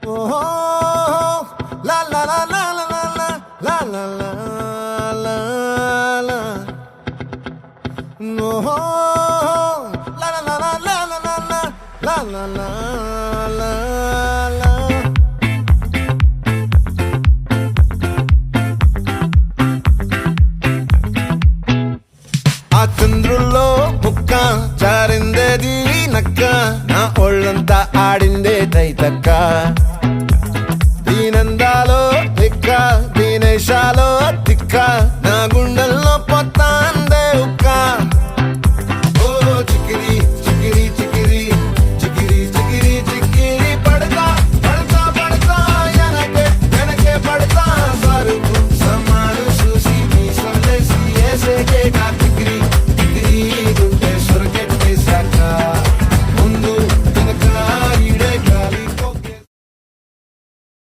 ఓహో లా లా లా లా లా లా లా లా లా లా ఓహో లా లా లా లా లా లా లా లా లా లా ఆ చంద్రుల్లో బుక్క జారిందేది నక్క నా ఒళ్ళంతా ఆడిందే తైతక్క